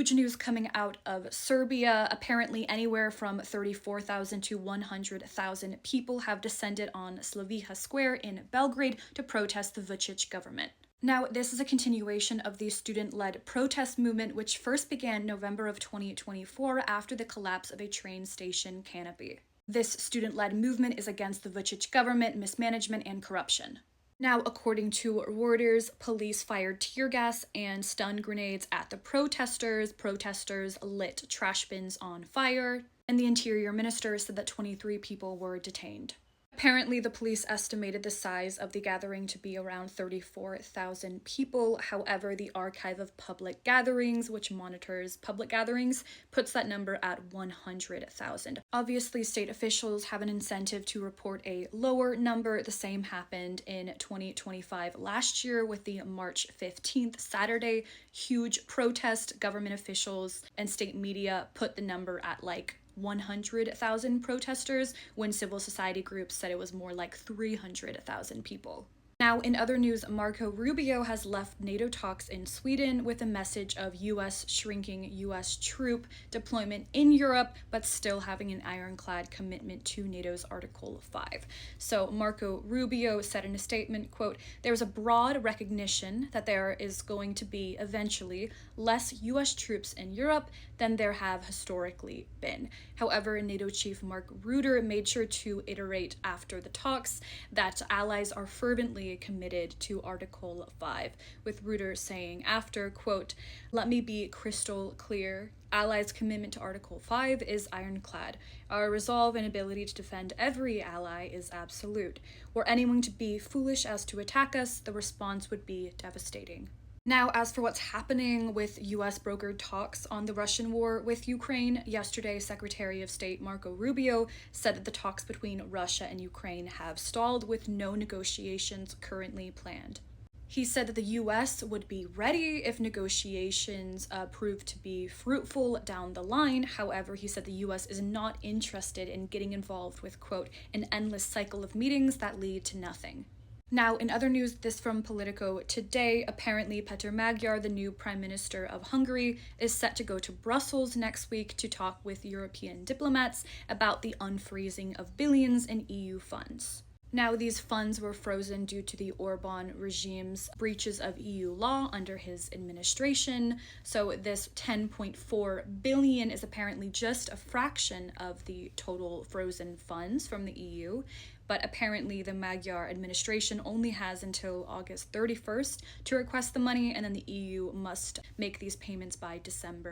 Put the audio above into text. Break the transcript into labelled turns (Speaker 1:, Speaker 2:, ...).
Speaker 1: huge news coming out of Serbia. Apparently, anywhere from 34,000 to 100,000 people have descended on Slaviha Square in Belgrade to protest the Vučić government. Now, this is a continuation of the student-led protest movement, which first began November of 2024 after the collapse of a train station canopy. This student-led movement is against the Vučić government, mismanagement, and corruption. Now, according to Reuters, police fired tear gas and stun grenades at the protesters. Protesters lit trash bins on fire, and the interior minister said that 23 people were detained. Apparently, the police estimated the size of the gathering to be around 34,000 people. However, the Archive of Public Gatherings, which monitors public gatherings, puts that number at 100,000. Obviously, state officials have an incentive to report a lower number. The same happened in 2025 last year with the March 15th Saturday huge protest. Government officials and state media put the number at like 100,000 protesters when civil society groups said it was more like 300,000 people. Now, in other news, Marco Rubio has left NATO talks in Sweden with a message of US shrinking US troop deployment in Europe, but still having an ironclad commitment to NATO's Article 5. So Marco Rubio said in a statement, quote, "There's a broad recognition that there is going to be eventually less US troops in Europe than there have historically been." However, NATO chief Mark Rutte made sure to iterate after the talks that allies are fervently committed to Article 5, with Rutte saying after, quote, "Let me be crystal clear. Allies' commitment to Article 5 is ironclad. Our resolve and ability to defend every ally is absolute. Were anyone to be foolish as to attack us, the response would be devastating." Now, as for what's happening with US brokered talks on the Russian war with Ukraine, yesterday Secretary of State Marco Rubio said that the talks between Russia and Ukraine have stalled with no negotiations currently planned. He said that the US would be ready if negotiations proved to be fruitful down the line. However, he said the US is not interested in getting involved with, quote, "an endless cycle of meetings that lead to nothing." Now, in other news, this from Politico today, apparently Peter Magyar, the new Prime Minister of Hungary, is set to go to Brussels next week to talk with European diplomats about the unfreezing of billions in EU funds. Now, these funds were frozen due to the Orban regime's breaches of EU law under his administration. So this 10.4 billion is apparently just a fraction of the total frozen funds from the EU. But apparently the Magyar administration only has until August 31st to request the money, and then the EU must make these payments by December